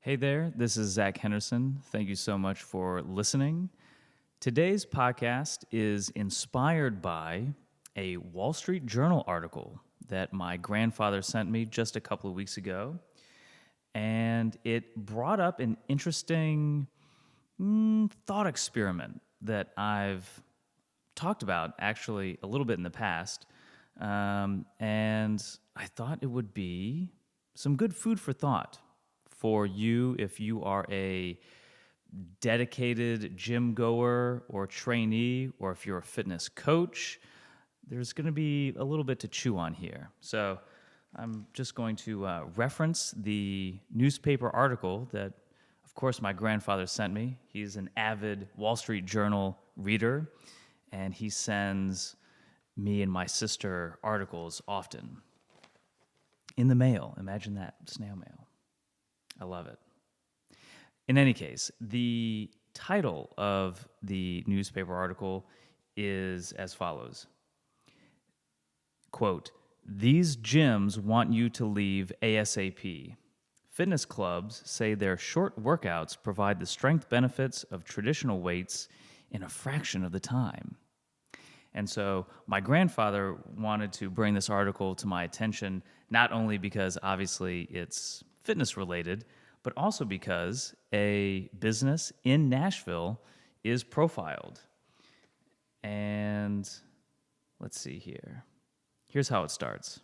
Hey there, this is Zach Henderson. Thank you so much for listening. Today's podcast is inspired by a Wall Street Journal article that my grandfather sent me just a couple of weeks ago. And it brought up an interesting thought experiment that I've talked about actually a little bit in the past. And I thought it would be some good food for thought for you if you are a dedicated gym goer or trainee, or if you're a fitness coach. There's going to be a little bit to chew on here. So I'm just going to reference the newspaper article that, of course, my grandfather sent me. He's an avid Wall Street Journal reader, and he sends me and my sister articles often in the mail. Imagine that, snail mail. I love it. In any case, the title of the newspaper article is as follows. Quote, "These gyms want you to leave ASAP. Fitness clubs say their short workouts provide the strength benefits of traditional weights in a fraction of the time." And so my grandfather wanted to bring this article to my attention, not only because obviously it's fitness related, but also because a business in Nashville is profiled. And let's see here. Here's how it starts.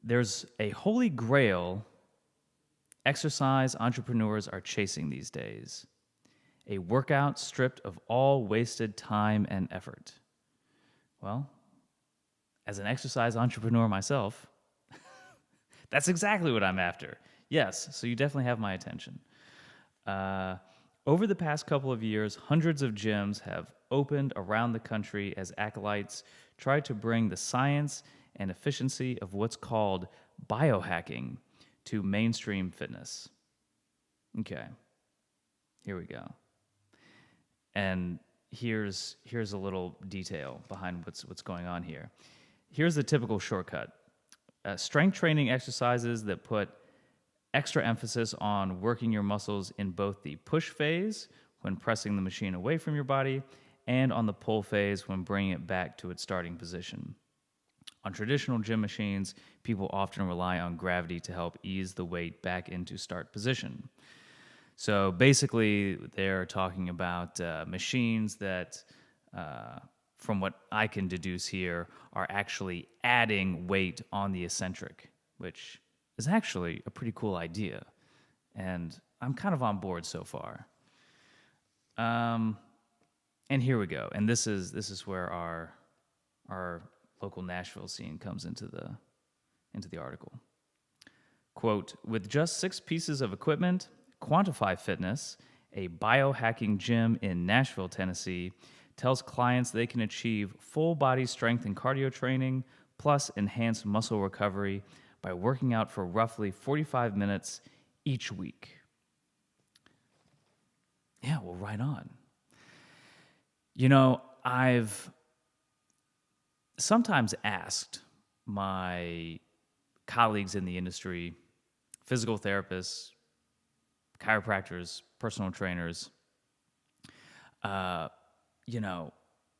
There's a holy grail exercise entrepreneurs are chasing these days. A workout stripped of all wasted time and effort. Well, as an exercise entrepreneur myself, that's exactly what I'm after. Yes, so you definitely have my attention. Over the past couple of years, hundreds of gyms have opened around the country as acolytes try to bring the science and efficiency of what's called biohacking to mainstream fitness. Okay, here we go. And here's a little detail behind what's going on here. Here's the typical shortcut. Strength training exercises that put extra emphasis on working your muscles in both the push phase, when pressing the machine away from your body, and on the pull phase, when bringing it back to its starting position. On traditional gym machines, people often rely on gravity to help ease the weight back into start position. So basically, they're talking about machines that, from what I can deduce here, are actually adding weight on the eccentric, which is actually a pretty cool idea. And I'm kind of on board so far. And here we go. And this is where our local Nashville scene comes into the article. Quote, "With just 6 pieces of equipment, Quantify Fitness, a biohacking gym in Nashville, Tennessee, tells clients they can achieve full body strength and cardio training, plus enhanced muscle recovery by working out for roughly 45 minutes each week." Yeah, well, right on. You know, I've sometimes asked my colleagues in the industry, physical therapists, chiropractors, personal trainers,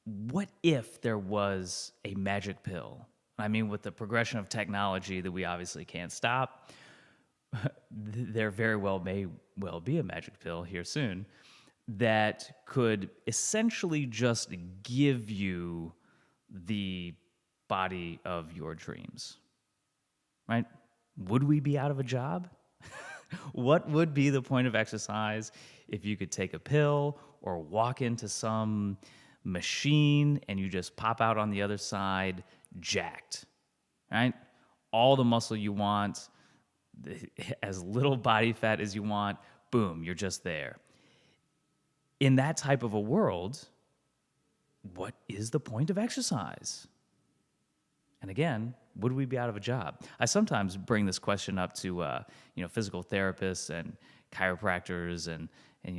what if there was a magic pill? I mean, with the progression of technology that we obviously can't stop, there very well may well be a magic pill here soon that could essentially just give you the body of your dreams, right? Would we be out of a job? What would be the point of exercise if you could take a pill or walk into some machine and you just pop out on the other side jacked, right? All the muscle you want, as little body fat as you want, boom, you're just there. In that type of a world, what is the point of exercise? And again, would we be out of a job? I sometimes bring this question up to physical therapists and chiropractors, and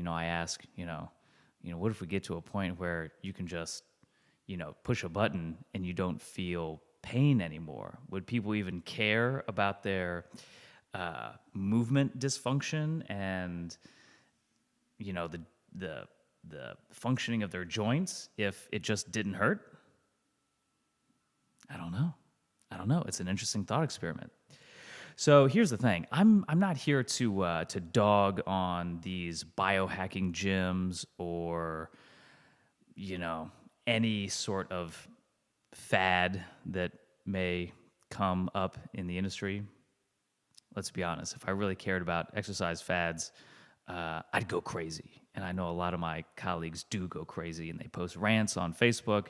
I ask, what if we get to a point where you can just push a button and you don't feel pain anymore? Would people even care about their movement dysfunction and the functioning of their joints if it just didn't hurt? I don't know. It's an interesting thought experiment. So here's the thing. I'm not here to dog on these biohacking gyms or any sort of fad that may come up in the industry. Let's be honest. If I really cared about exercise fads, I'd go crazy. And I know a lot of my colleagues do go crazy, and they post rants on Facebook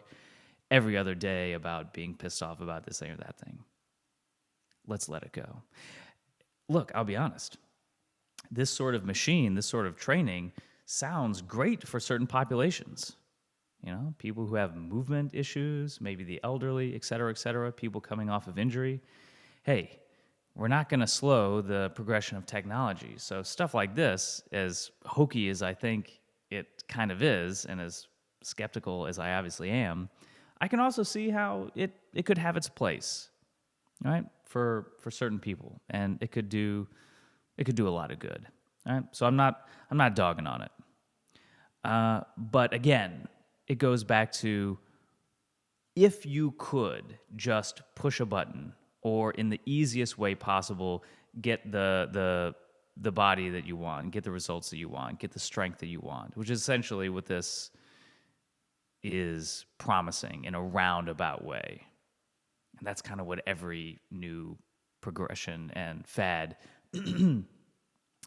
every other day about being pissed off about this thing or that thing. Let's let it go. Look, I'll be honest. This sort of machine, this sort of training sounds great for certain populations. People who have movement issues, maybe the elderly, et cetera, people coming off of injury. Hey, we're not going to slow the progression of technology. So stuff like this, as hokey as I think it kind of is, and as skeptical as I obviously am, I can also see how it could have its place, right? For certain people, and it could do a lot of good. All right? So I'm not dogging on it. But again, it goes back to, if you could just push a button, or in the easiest way possible, get the body that you want, get the results that you want, get the strength that you want, which is essentially what this is promising in a roundabout way. And that's kind of what every new progression and fad,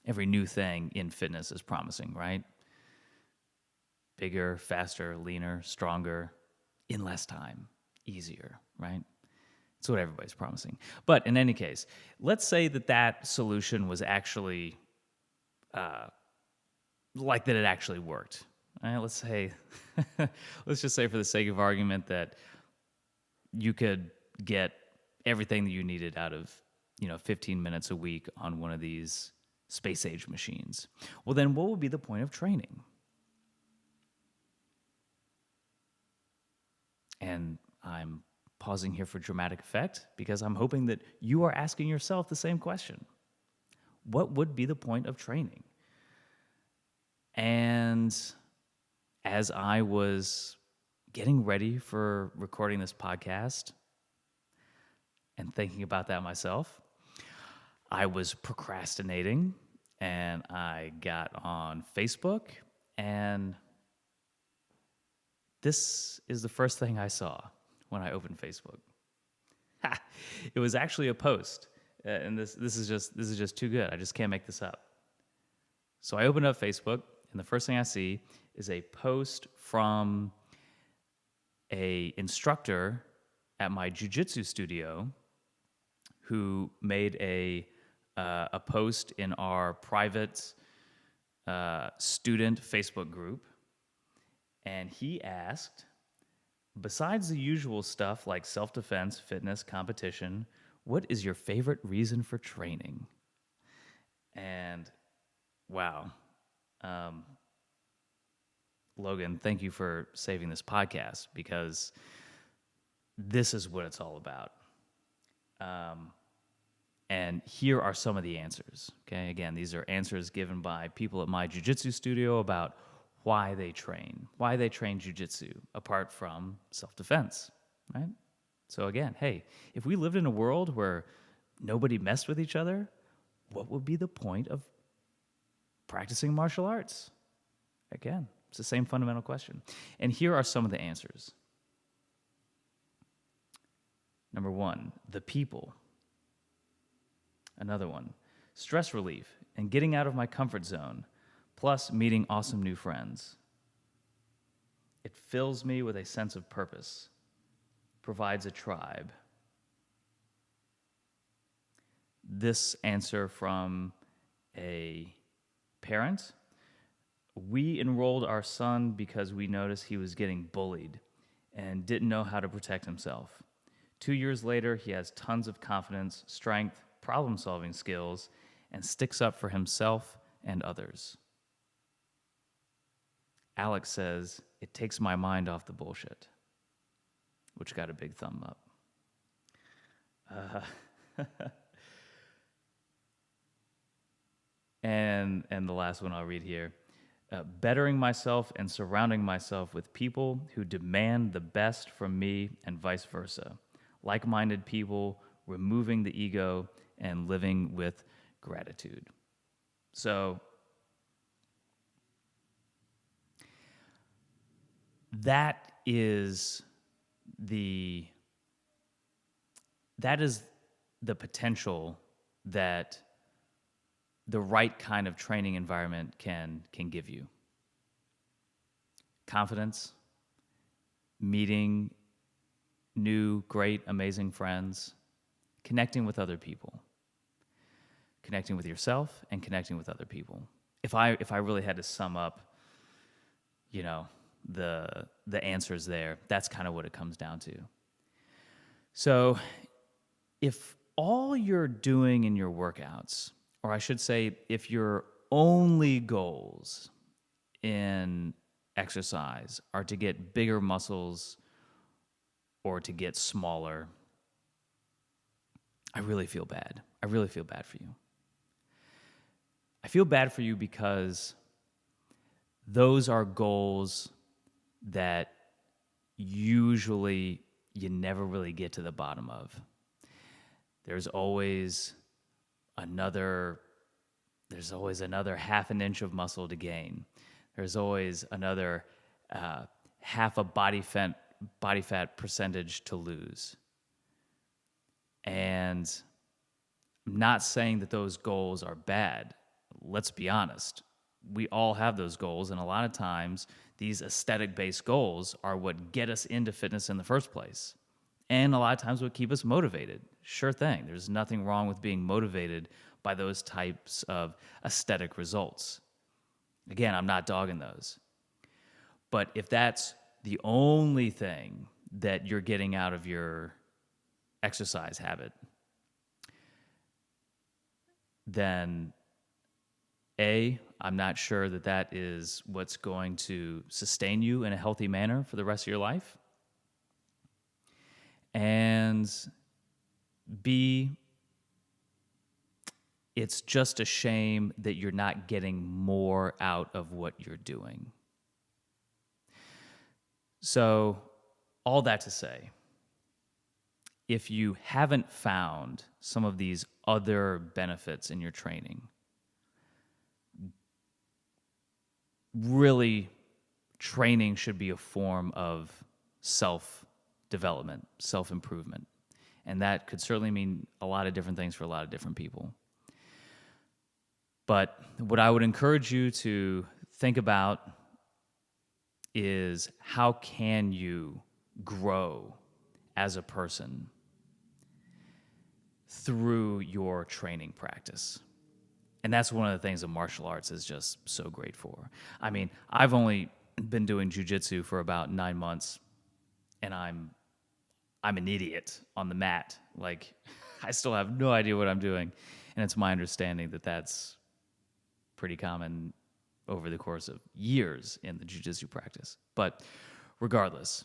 every new thing in fitness is promising, right? Bigger, faster, leaner, stronger, in less time, easier, right? That's what everybody's promising. But in any case, let's say that solution was actually like that it actually worked. All right, let's just say for the sake of argument that you could get everything that you needed out of 15 minutes a week on one of these space-age machines. Well, then what would be the point of training? And I'm pausing here for dramatic effect because I'm hoping that you are asking yourself the same question. What would be the point of training? And as I was getting ready for recording this podcast and thinking about that myself, I was procrastinating, and I got on Facebook, and this is the first thing I saw when I opened Facebook. It was actually a post, and this is just too good. I just can't make this up. So I opened up Facebook, and the first thing I see is a post from a instructor at my jiu-jitsu studio who made a post in our private student Facebook group, and he asked, besides the usual stuff like self-defense, fitness, competition, what is your favorite reason for training? And wow. Logan, thank you for saving this podcast, because this is what it's all about. And here are some of the answers. Okay, again, these are answers given by people at my jiu-jitsu studio about why they train jiu-jitsu apart from self-defense, right? So again, hey, if we lived in a world where nobody messed with each other, what would be the point of practicing martial arts? Again, it's the same fundamental question. And here are some of the answers. Number 1, the people. Another one, stress relief and getting out of my comfort zone, plus meeting awesome new friends. It fills me with a sense of purpose, provides a tribe. This answer from a parent: we enrolled our son because we noticed he was getting bullied and didn't know how to protect himself. 2 years later, he has tons of confidence, strength, problem-solving skills, and sticks up for himself and others. Alex says, it takes my mind off the bullshit, which got a big thumb up. And the last one I'll read here. Bettering myself and surrounding myself with people who demand the best from me and vice versa. Like-minded people, removing the ego, and living with gratitude. So that is the potential that the right kind of training environment can give you. Confidence, meeting new, great, amazing friends, connecting with other people, connecting with yourself, and connecting with other people. If I really had to sum up, the answers there, that's kind of what it comes down to. So if all you're doing in your workouts, or I should say, if your only goals in exercise are to get bigger muscles or to get smaller, I really feel bad. I really feel bad for you. I feel bad for you because those are goals that usually you never really get to the bottom of. There's always another half an inch of muscle to gain. There's always another half a body fat percentage to lose. And I'm not saying that those goals are bad. Let's be honest. We all have those goals, and a lot of times these aesthetic-based goals are what get us into fitness in the first place. And a lot of times what keep us motivated. Sure thing. There's nothing wrong with being motivated by those types of aesthetic results. Again, I'm not dogging those. But if that's the only thing that you're getting out of your exercise habit, then I'm not sure that is what's going to sustain you in a healthy manner for the rest of your life. And B, it's just a shame that you're not getting more out of what you're doing. So, all that to say, if you haven't found some of these other benefits in your training, really, training should be a form of self-development, self-improvement. And that could certainly mean a lot of different things for a lot of different people. But what I would encourage you to think about is how can you grow as a person through your training practice? And that's one of the things that martial arts is just so great for. I mean, I've only been doing jiu-jitsu for about 9 months, and I'm an idiot on the mat. Like, I still have no idea what I'm doing. And it's my understanding that that's pretty common over the course of years in the jiu-jitsu practice. But regardless,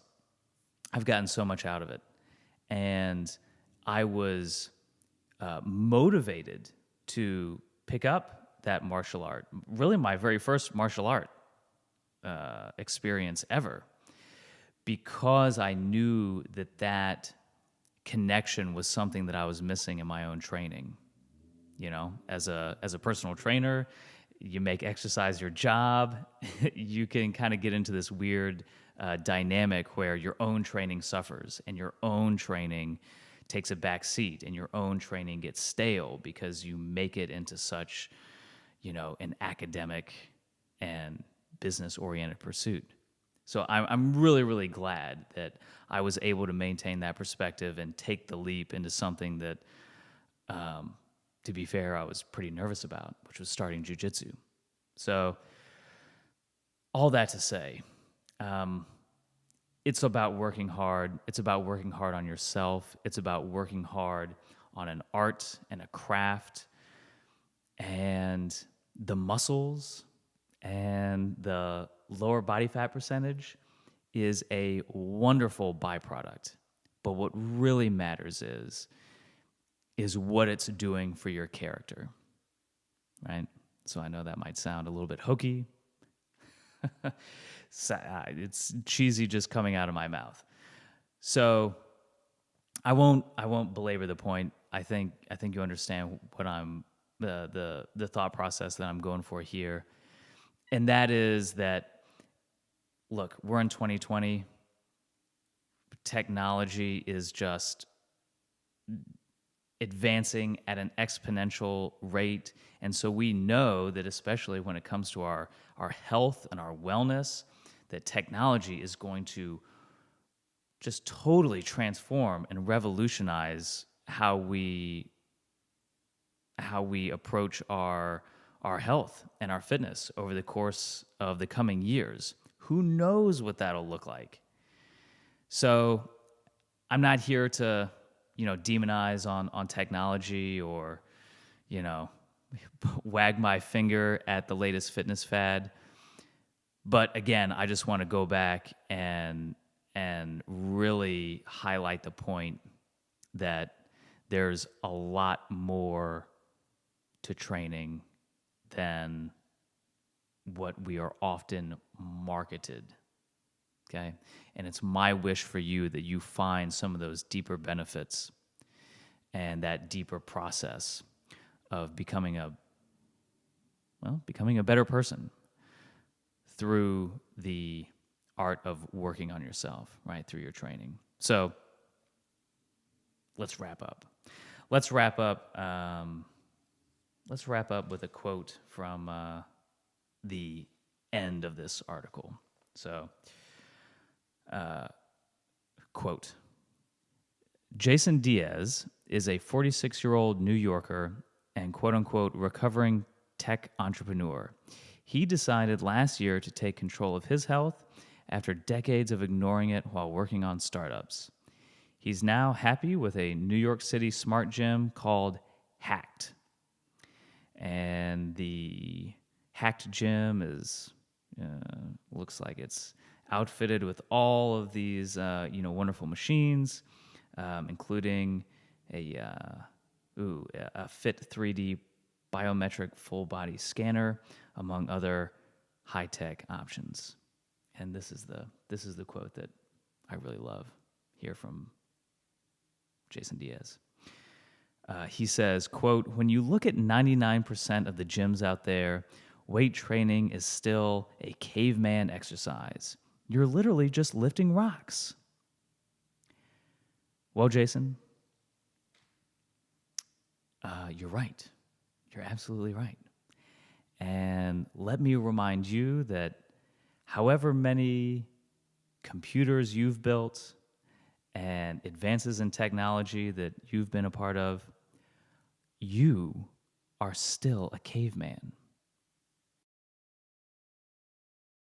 I've gotten so much out of it. And I was motivated to pick up that martial art, really my very first martial art experience ever, because I knew that connection was something that I was missing in my own training. You know, as a personal trainer, you make exercise your job. You can kind of get into this weird dynamic where your own training suffers and your own training takes a back seat and your own training gets stale because you make it into such, an academic and business-oriented pursuit. So I'm really, really glad that I was able to maintain that perspective and take the leap into something that, to be fair, I was pretty nervous about, which was starting jiu-jitsu. So all that to say, it's about working hard. It's about working hard on yourself. It's about working hard on an art and a craft and the muscles and the lower body fat percentage is a wonderful byproduct. But what really matters is what it's doing for your character, right? So I know that might sound a little bit hokey. It's cheesy just coming out of my mouth. So I won't belabor the point. I think you understand what I'm the thought process that I'm going for here. And that is that, look, we're in 2020. Technology is just advancing at an exponential rate. And so we know that, especially when it comes to our health and our wellness, that technology is going to just totally transform and revolutionize how we approach our health and our fitness over the course of the coming years. Who knows what that'll look like? So I'm not here to, demonize on technology or, wag my finger at the latest fitness fad. But again, I just want to go back and really highlight the point that there's a lot more to training than what we are often marketed. Okay? And it's my wish for you that you find some of those deeper benefits and that deeper process of becoming a better person through the art of working on yourself, right? Through your training. So let's wrap up. Let's wrap up with a quote from the end of this article. So, quote, Jason Diaz is a 46-year-old New Yorker and quote-unquote recovering tech entrepreneur. He decided last year to take control of his health after decades of ignoring it while working on startups. He's now happy with a New York City smart gym called Hacked. And the Hacked gym is looks like it's outfitted with all of these wonderful machines, including a Fit 3D biometric full body scanner, among other high-tech options. And this is the quote that I really love here from Jason Diaz. He says, quote, when you look at 99% of the gyms out there, weight training is still a caveman exercise. You're literally just lifting rocks. Well, Jason, you're right. You're absolutely right. And let me remind you that however many computers you've built and advances in technology that you've been a part of, you are still a caveman.